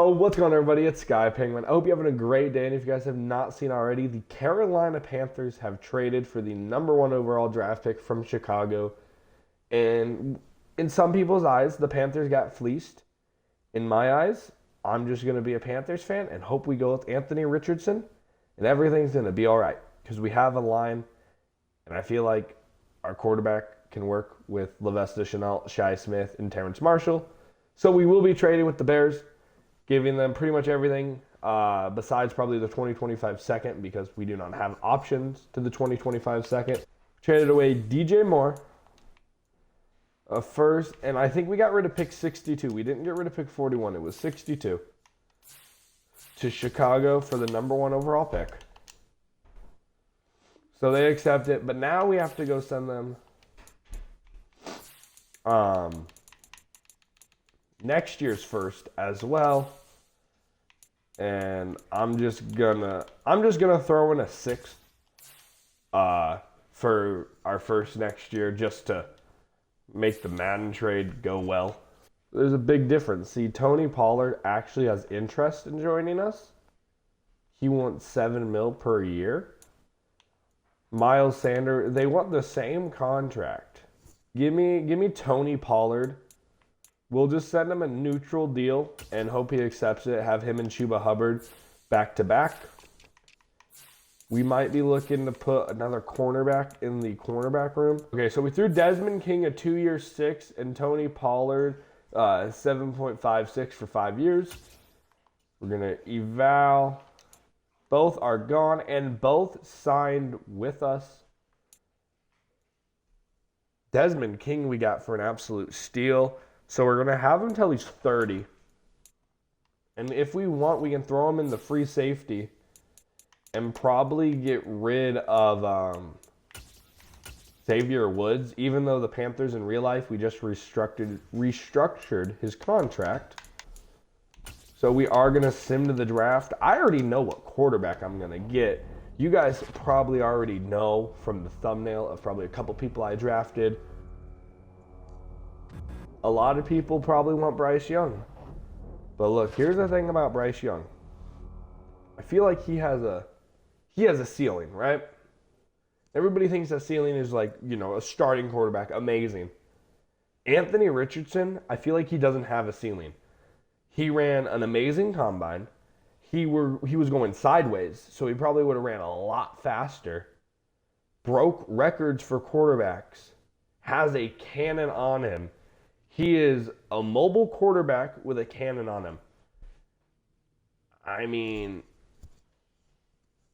Yo, what's going on, everybody? It's Sky Penguin. I hope you're having a great day, and if you guys have not seen already, the Carolina Panthers have traded for the number one overall draft pick from Chicago, and in some people's eyes, the Panthers got fleeced. In my eyes, I'm just going to be a Panthers fan and hope we go with Anthony Richardson, and everything's going to be all right, because we have a line, and I feel like our quarterback can work with Lavesta Chanel, Shai Smith, and Terrence Marshall. So we will be trading with the Bears, giving them pretty much everything besides probably the 2025 second, because we do not have options to the 2025 second. Traded away DJ Moore, a first, and I think we got rid of pick 62. We didn't get rid of pick 41. It was 62 to Chicago for the number one overall pick. So they accept it, but now we have to go send them next year's first as well. And I'm just gonna throw in a sixth for our first next year, just to make the Madden trade go well. There's a big difference. See, Tony Pollard actually has interest in joining us. He wants $7 million per year. Miles Sanders, they want the same contract. Give me Tony Pollard. We'll just send him a neutral deal and hope he accepts it. Have him and Chuba Hubbard back to back. We might be looking to put another cornerback in the cornerback room. Okay, so we threw Desmond King a 2-year 6 and Tony Pollard 7.56 for 5 years. We're going to eval. Both are gone and both signed with us. Desmond King we got for an absolute steal. So we're going to have him until he's 30. And if we want, we can throw him in the free safety and probably get rid of Xavier Woods, even though the Panthers in real life, we just restructured his contract. So we are going to sim to the draft. I already know what quarterback I'm going to get. You guys probably already know from the thumbnail of probably a couple people I drafted. A lot of people probably want Bryce Young. But look, here's the thing about Bryce Young. I feel like he has a ceiling, right? Everybody thinks that ceiling is like, a starting quarterback, amazing. Anthony Richardson, I feel like he doesn't have a ceiling. He ran an amazing combine. He was going sideways, so he probably would have ran a lot faster. Broke records for quarterbacks. Has a cannon on him. He is a mobile quarterback with a cannon on him. I mean,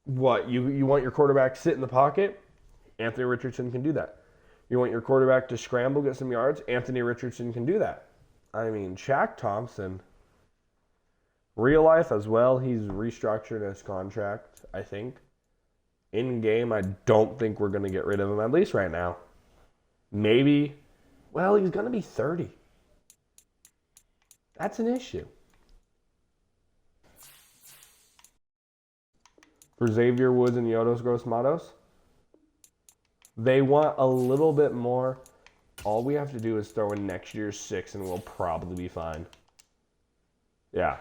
what? You want your quarterback to sit in the pocket? Anthony Richardson can do that. You want your quarterback to scramble, get some yards? Anthony Richardson can do that. I mean, Shaq Thompson, real life as well, he's restructured his contract, I think. In game, I don't think we're going to get rid of him, at least right now. Maybe. Well, he's going to be 30. That's an issue. For Xavier Woods and Yodos Gross Matos, they want a little bit more. All we have to do is throw in next year's 6 and we'll probably be fine. Yeah.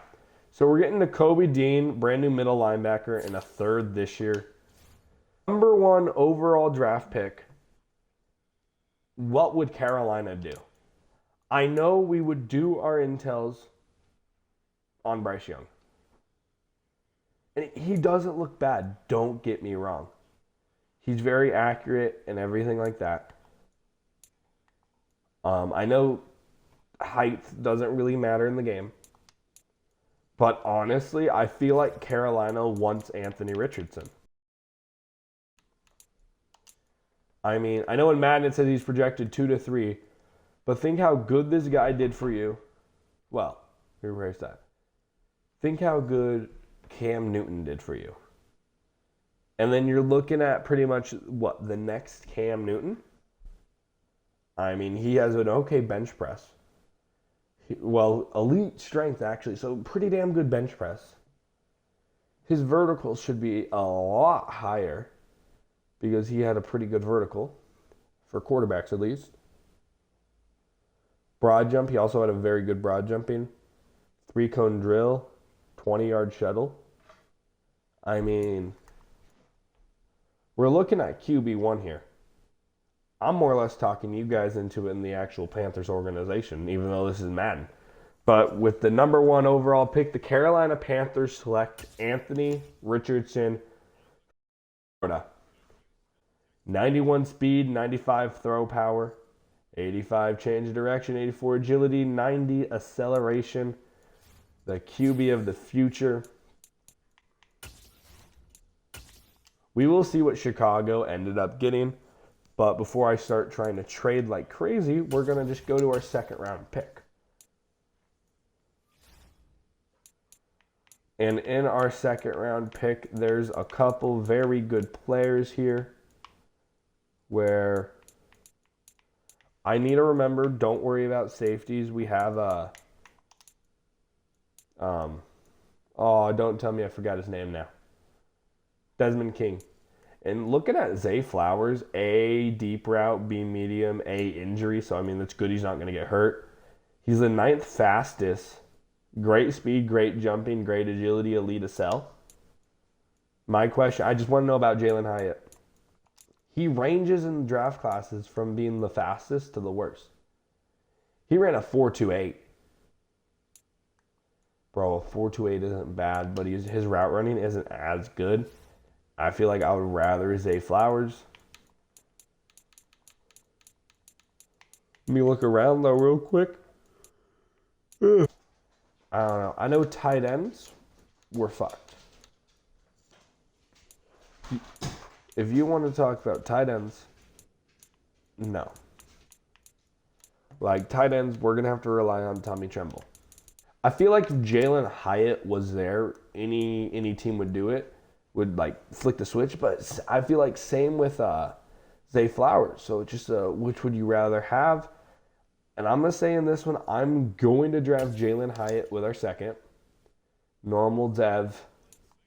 So we're getting to Kobe Dean, brand new middle linebacker, and a third this year. Number one overall draft pick. What would Carolina do? I know we would do our intels on Bryce Young. And he doesn't look bad, don't get me wrong. He's very accurate and everything like that. I know height doesn't really matter in the game. But honestly, I feel like Carolina wants Anthony Richardson. I mean, I know in Madden it says he's projected 2 to 3, but think how good this guy did for you. Well, reverse that. Think how good Cam Newton did for you. And then you're looking at pretty much, the next Cam Newton? I mean, he has an okay bench press. Elite strength, actually, so pretty damn good bench press. His verticals should be a lot higher, because he had a pretty good vertical, for quarterbacks at least. Broad jump, he also had a very good broad jumping. 3-cone drill, 20-yard shuttle. I mean, we're looking at QB1 here. I'm more or less talking you guys into it in the actual Panthers organization, even though this is Madden. But with the number 1 overall pick, the Carolina Panthers select Anthony Richardson, Florida. 91 speed, 95 throw power, 85 change of direction, 84 agility, 90 acceleration. The QB of the future. We will see what Chicago ended up getting. But before I start trying to trade like crazy, we're going to just go to our second round pick. And in our second round pick, there's a couple very good players here where I need to remember, don't worry about safeties. We have don't tell me I forgot his name now. Desmond King. And looking at Zay Flowers, A, deep route, B, medium, A, injury. So, I mean, that's good. He's not going to get hurt. He's the 9th fastest. Great speed, great jumping, great agility, elite accel. My question, I just want to know about Jalen Hyatt. He ranges in draft classes from being the fastest to the worst. He ran a 4.28. Bro, a 4.28 isn't bad, but his route running isn't as good. I feel like I would rather Zay Flowers. Let me look around though real quick. I don't know. I know tight ends were fucked. If you want to talk about tight ends, no. Like tight ends, we're going to have to rely on Tommy Tremble. I feel like if Jalen Hyatt was there, any team would do it. Would like flick the switch, but I feel like same with Zay Flowers. So it's just which would you rather have? And I'm gonna say in this one, I'm going to draft Jalen Hyatt with our second. Normal dev,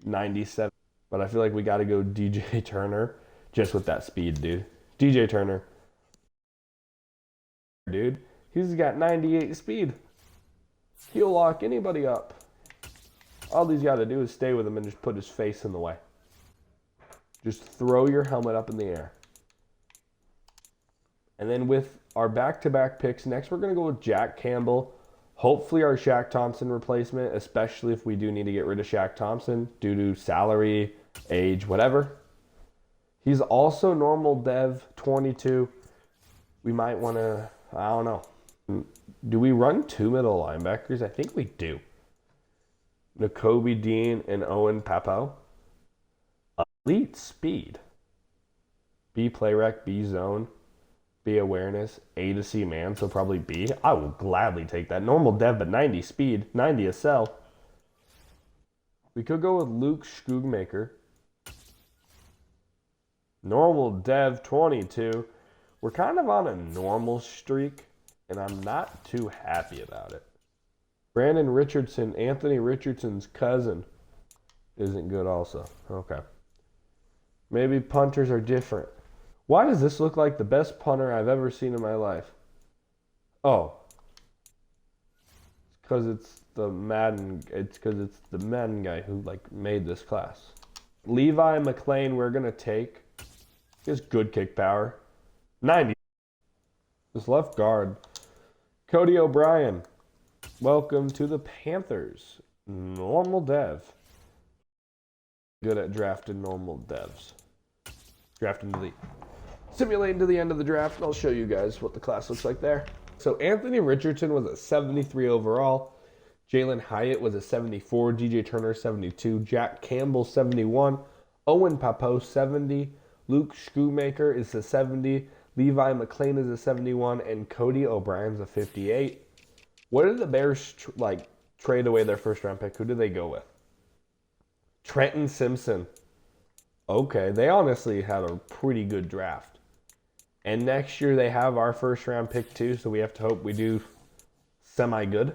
97. But I feel like we got to go DJ Turner just with that speed, dude. DJ Turner, dude, he's got 98 speed. He'll lock anybody up. All he's got to do is stay with him and just put his face in the way. Just throw your helmet up in the air. And then with our back-to-back picks, next we're going to go with Jack Campbell. Hopefully our Shaq Thompson replacement, especially if we do need to get rid of Shaq Thompson due to salary, age, whatever. He's also normal dev, 22. We might want to, I don't know. Do we run 2 middle linebackers? I think we do. Nakobe Dean and Owen Papo. Elite speed. B play rec, B zone, B awareness, A to C man, so probably B. I will gladly take that. Normal dev, but 90 speed, 90 accel. We could go with Luke Schoogmaker. Normal dev, 22. We're kind of on a normal streak, and I'm not too happy about it. Brandon Richardson, Anthony Richardson's cousin, isn't good also. Okay. Maybe punters are different. Why does this look like the best punter I've ever seen in my life? Oh. It's because it's the Madden guy who made this class. Levi McLean, we're going to take. He has good kick power. 90. This left guard. Cody O'Brien. Welcome to the Panthers. Normal dev. Good at drafting normal devs. Simulating to the end of the draft, and I'll show you guys what the class looks like there. So Anthony Richardson was a 73 overall. Jalen Hyatt was a 74. DJ Turner, 72. Jack Campbell, 71. Owen Papo, 70. Luke Schoonmaker is a 70. Levi McLean is a 71. And Cody O'Brien's a 58. What did the Bears trade away their first round pick? Who did they go with? Trenton Simpson. Okay, they honestly had a pretty good draft. And next year they have our first round pick too, so we have to hope we do semi-good.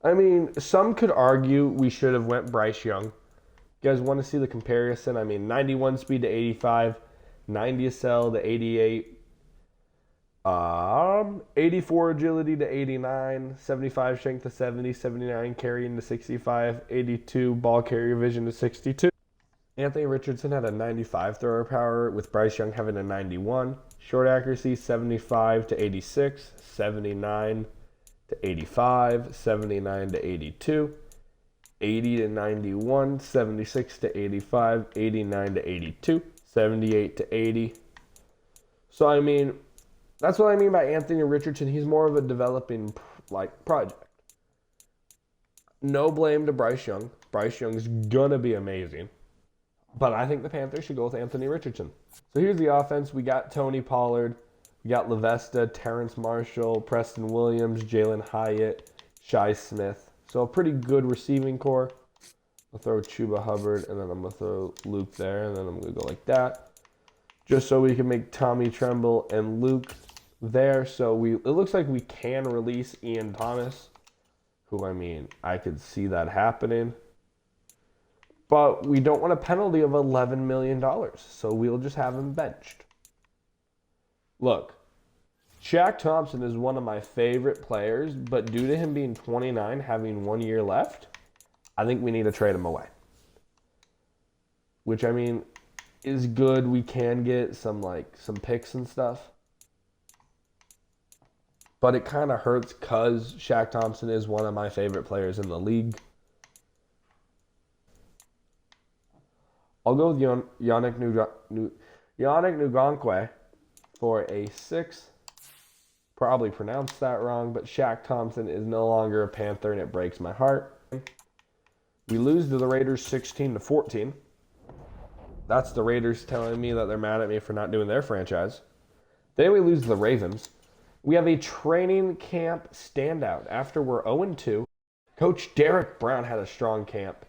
I mean, some could argue we should have went Bryce Young. You guys want to see the comparison? I mean, 91 speed to 85, 90 accel to 88. 84 agility to 89, 75 strength to 70, 79 carrying to 65, 82 ball carrier vision to 62. Anthony Richardson had a 95 thrower power, with Bryce Young having a 91. Short accuracy 75 to 86, 79 to 85, 79 to 82, 80 to 91, 76 to 85, 89 to 82, 78 to 80. So, I mean, that's what I mean by Anthony Richardson. He's more of a developing project. No blame to Bryce Young. Bryce Young's going to be amazing. But I think the Panthers should go with Anthony Richardson. So here's the offense. We got Tony Pollard. We got Lavesta, Terrence Marshall, Preston Williams, Jalen Hyatt, Shi Smith. So a pretty good receiving core. I'll throw Chuba Hubbard, and then I'm going to throw Luke there, and then I'm going to go like that. Just so we can make Tommy Tremble and Luke there. So it looks like we can release Ian Thomas, who, I mean, I could see that happening. But we don't want a penalty of $11 million, so we'll just have him benched. Look, Shaq Thompson is one of my favorite players, but due to him being 29, having 1 year left, I think we need to trade him away. Which, I mean, is good. We can get some picks and stuff. But it kind of hurts because Shaq Thompson is one of my favorite players in the league. I'll go with Yannick Ngakoue for a 6. Probably pronounced that wrong, but Shaq Thompson is no longer a Panther, and it breaks my heart. We lose to the Raiders 16-14. That's the Raiders telling me that they're mad at me for not doing their franchise. Then we lose to the Ravens. We have a training camp standout. After we're 0-2, Coach Derek Brown had a strong camp.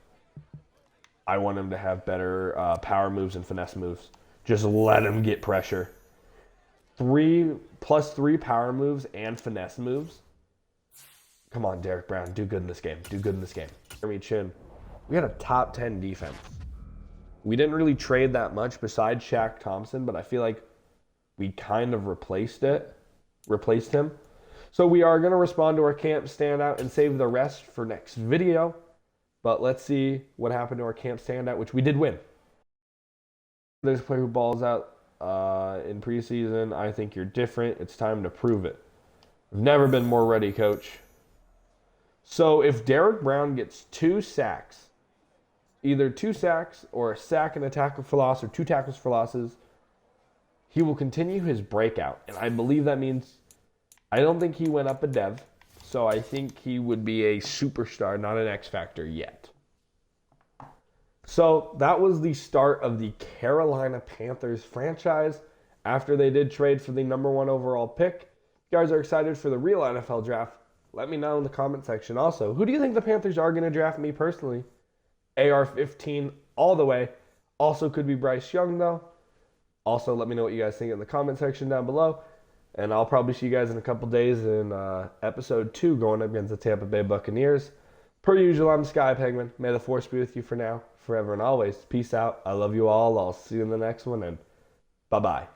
I want him to have better power moves and finesse moves. Just let him get pressure. 3 power moves and finesse moves. Come on, Derek Brown. Do good in this game. Do good in this game. Jeremy Chin. We had a top 10 defense. We didn't really trade that much besides Shaq Thompson, but I feel like we kind of replaced him. So we are going to respond to our camp standout and save the rest for next video. But let's see what happened to our camp standout, which we did win. There's a player who balls out in preseason. I think you're different. It's time to prove it. I've never been more ready, coach. So if Derek Brown gets 2 sacks, either 2 sacks or a sack and a tackle for loss or 2 tackles for losses, he will continue his breakout. And I believe that means I don't think he went up a dev. So I think he would be a superstar, not an X Factor yet. So that was the start of the Carolina Panthers franchise after they did trade for the number 1 overall pick. If you guys are excited for the real NFL draft, let me know in the comment section. Also, who do you think the Panthers are going to draft? Me personally, AR-15 all the way. Also could be Bryce Young, though. Also, let me know what you guys think in the comment section down below. And I'll probably see you guys in a couple days in episode 2 going up against the Tampa Bay Buccaneers. Per usual, I'm Sky Penguin. May the force be with you for now, forever, and always. Peace out. I love you all. I'll see you in the next one, and bye-bye.